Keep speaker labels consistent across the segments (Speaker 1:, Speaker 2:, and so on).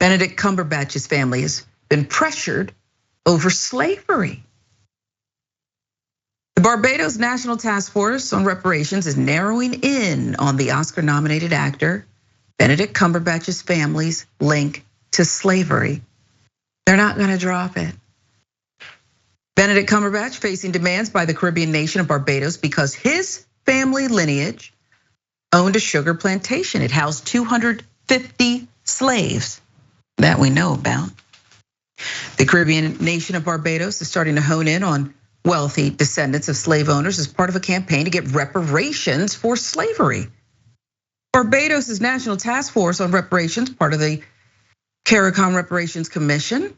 Speaker 1: Benedict Cumberbatch's family has been pressured over slavery. The Barbados National Task Force on Reparations is narrowing in on the Oscar-nominated actor Benedict Cumberbatch's family's link to slavery. They're not gonna drop it. Benedict Cumberbatch facing demands by the Caribbean nation of Barbados because his family lineage owned a sugar plantation. It housed 250 slaves that we know about. The Caribbean nation of Barbados is starting to hone in on wealthy descendants of slave owners as part of a campaign to get reparations for slavery. Barbados' National Task Force on Reparations, part of the CARICOM Reparations Commission,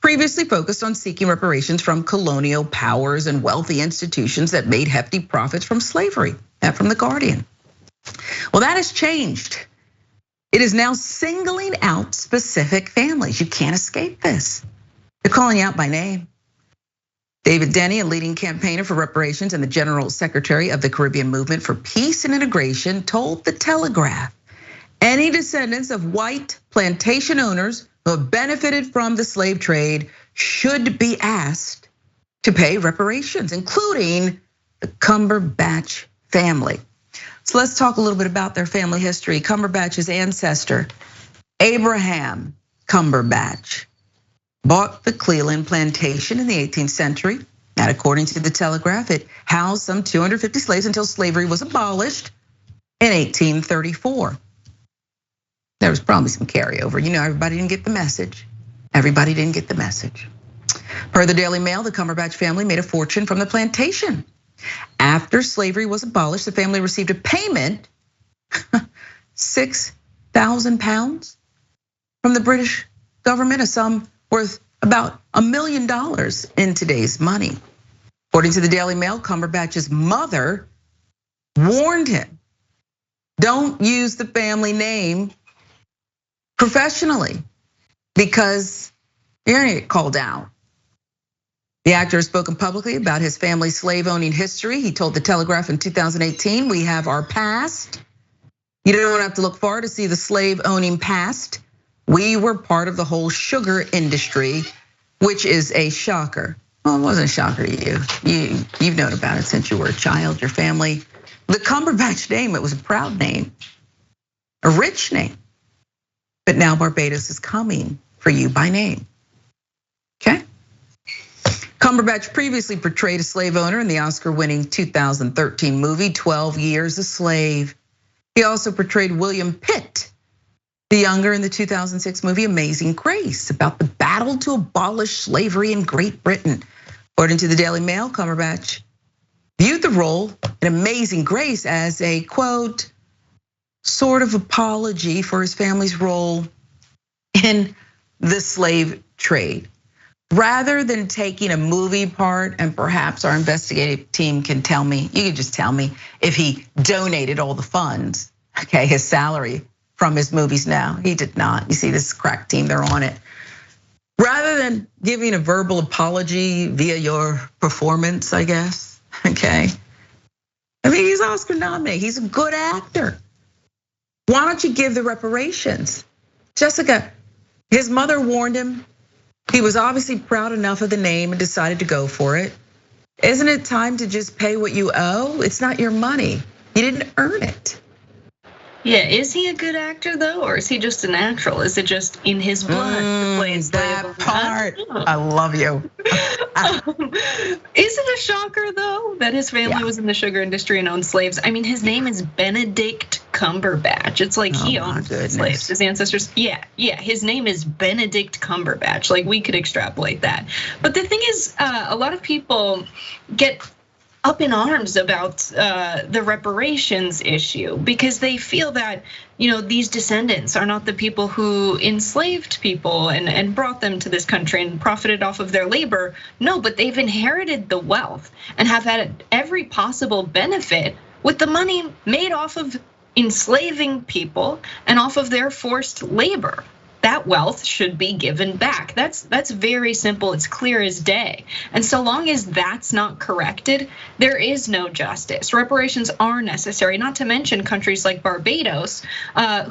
Speaker 1: previously focused on seeking reparations from colonial powers and wealthy institutions that made hefty profits from slavery. That from The Guardian. Well, that has changed. It is now singling out specific families. You can't escape this. They're calling you out by name. David Denny, a leading campaigner for reparations and the General Secretary of the Caribbean Movement for Peace and Integration, told the Telegraph, any descendants of white plantation owners who have benefited from the slave trade should be asked to pay reparations, including the Cumberbatch family. So let's talk a little bit about their family history. Cumberbatch's ancestor, Abraham Cumberbatch, bought the Cleveland plantation in the 18th century. And according to the Telegraph, it housed some 250 slaves until slavery was abolished in 1834. There was probably some carryover. Everybody didn't get the message. Everybody didn't get the message. Per the Daily Mail, the Cumberbatch family made a fortune from the plantation. After slavery was abolished, the family received a payment, 6,000 pounds from the British government, a sum worth about $1 million in today's money. According to the Daily Mail, Cumberbatch's mother warned him, don't use the family name professionally because you're gonna get called out. The actor has spoken publicly about his family's slave owning history. He told the Telegraph in 2018, we have our past. You don't have to look far to see the slave owning past. We were part of the whole sugar industry, which is a shocker. Well, it wasn't a shocker to you. You've known about it since you were a child, your family. The Cumberbatch name, it was a proud name, a rich name. But now Barbados is coming for you by name, okay? Cumberbatch previously portrayed a slave owner in the Oscar-winning 2013 movie, 12 Years a Slave. He also portrayed William Pitt, the younger, in the 2006 movie Amazing Grace, about the battle to abolish slavery in Great Britain. According to the Daily Mail, Cumberbatch viewed the role in Amazing Grace as a, quote, sort of apology for his family's role in the slave trade. Rather than taking a movie part, and perhaps our investigative team can tell me, you can just tell me if he donated all the funds, okay, his salary from his movies now. He did not. You see this crack team, they're on it. Rather than giving a verbal apology via your performance, I guess, okay? I mean, he's Oscar nominated, he's a good actor. Why don't you give the reparations? Jessica, his mother warned him. He was obviously proud enough of the name and decided to go for it. Isn't it time to just pay what you owe? It's not your money. You didn't earn it.
Speaker 2: Yeah, is he a good actor though, or is he just a natural? Is it just in his blood to play a slave?
Speaker 1: That part, I love you.
Speaker 2: Is it a shocker though that his family was in the sugar industry and owned slaves? I mean, his name is Benedict Cumberbatch. It's like he owned slaves. His ancestors, yeah, his name is Benedict Cumberbatch. Like we could extrapolate that. But the thing is, a lot of people get up in arms about the reparations issue because they feel that these descendants are not the people who enslaved people and brought them to this country and profited off of their labor. No, but they've inherited the wealth and have had every possible benefit with the money made off of enslaving people and off of their forced labor. that wealth should be given back. That's very simple. It's clear as day. And so long as that's not corrected, there is no justice. Reparations are necessary, not to mention countries like Barbados,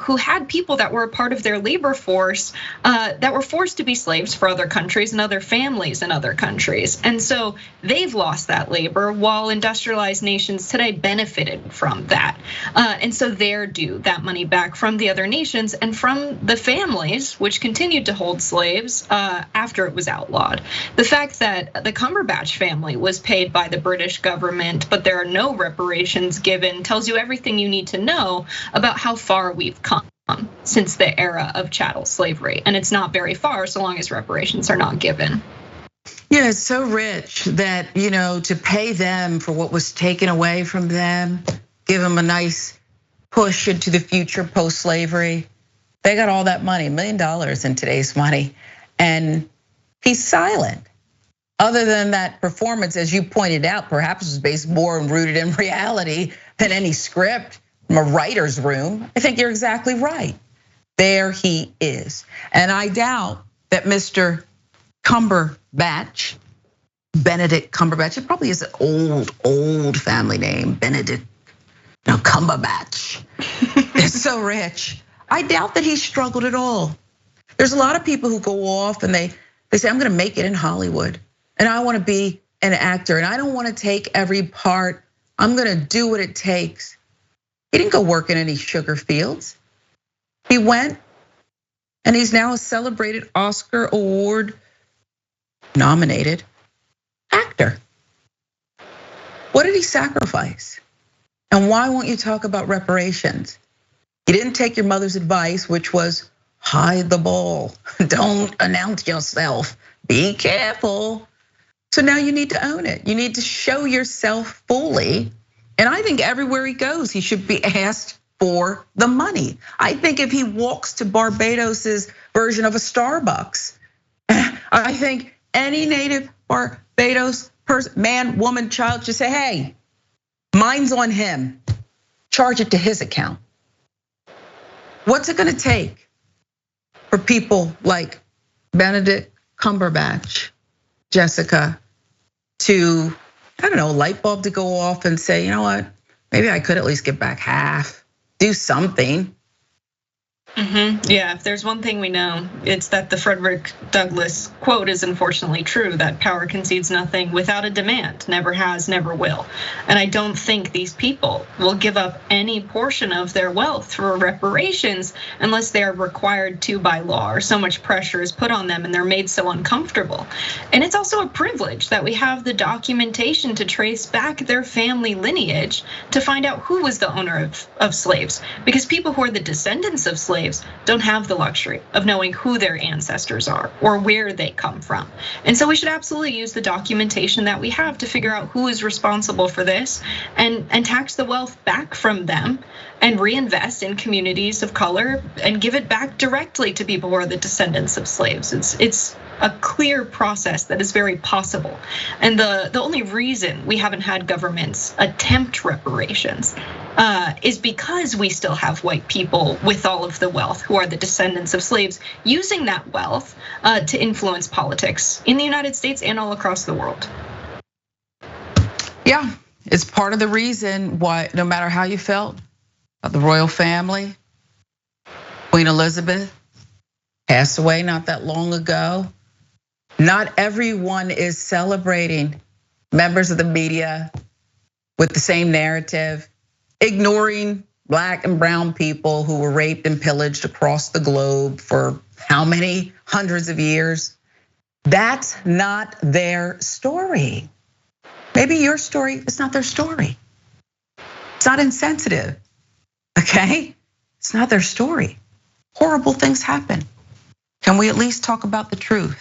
Speaker 2: who had people that were a part of their labor force that were forced to be slaves for other countries and other families in other countries. And so they've lost that labor while industrialized nations today benefited from that. And so they're due that money back from the other nations and from the families which continued to hold slaves after it was outlawed. The fact that the Cumberbatch family was paid by the British government, but there are no reparations given, tells you everything you need to know about how far we've come since the era of chattel slavery. And it's not very far so long as reparations are not given.
Speaker 1: Yeah, it's so rich that, to pay them for what was taken away from them, give them a nice push into the future post-slavery. They got all that money, $1 million in today's money, and he's silent. Other than that performance, as you pointed out, perhaps was based more and rooted in reality than any script from a writer's room. I think you're exactly right. There he is. And I doubt that Mr. Cumberbatch, Benedict Cumberbatch, it probably is an old family name, Benedict, Cumberbatch. It's so rich. I doubt that he struggled at all. There's a lot of people who go off and they say, I'm gonna make it in Hollywood and I wanna be an actor and I don't wanna take every part. I'm gonna do what it takes. He didn't go work in any sugar fields. He went and he's now a celebrated Oscar Award nominated actor. What did he sacrifice? And why won't you talk about reparations? You didn't take your mother's advice, which was hide the ball. Don't announce yourself. Be careful. So now you need to own it. You need to show yourself fully. And I think everywhere he goes, he should be asked for the money. I think if he walks to Barbados's version of a Starbucks, I think any native Barbados person, man, woman, child, should say, hey, mine's on him. Charge it to his account. What's it gonna take for people like Benedict Cumberbatch, Jessica, to, light bulb to go off and say, you know what, maybe I could at least give back half, do something.
Speaker 2: Yeah, if there's one thing we know, it's that the Frederick Douglass quote is unfortunately true, that power concedes nothing without a demand, never has, never will. And I don't think these people will give up any portion of their wealth for reparations unless they are required to by law, or so much pressure is put on them and they're made so uncomfortable. And it's also a privilege that we have the documentation to trace back their family lineage to find out who was the owner of slaves. Because people who are the descendants of slaves don't have the luxury of knowing who their ancestors are or where they come from. And so we should absolutely use the documentation that we have to figure out who is responsible for this and tax the wealth back from them and reinvest in communities of color and give it back directly to people who are the descendants of slaves. It's a clear process that is very possible. And the only reason we haven't had governments attempt reparations is because we still have white people with all of the wealth who are the descendants of slaves using that wealth to influence politics in the United States and all across the world.
Speaker 1: Yeah, it's part of the reason why no matter how you felt about the royal family, Queen Elizabeth passed away not that long ago. Not everyone is celebrating members of the media with the same narrative, ignoring Black and brown people who were raped and pillaged across the globe for how many hundreds of years. That's not their story. Maybe your story is not their story. It's not insensitive, okay? It's not their story. Horrible things happen. Can we at least talk about the truth?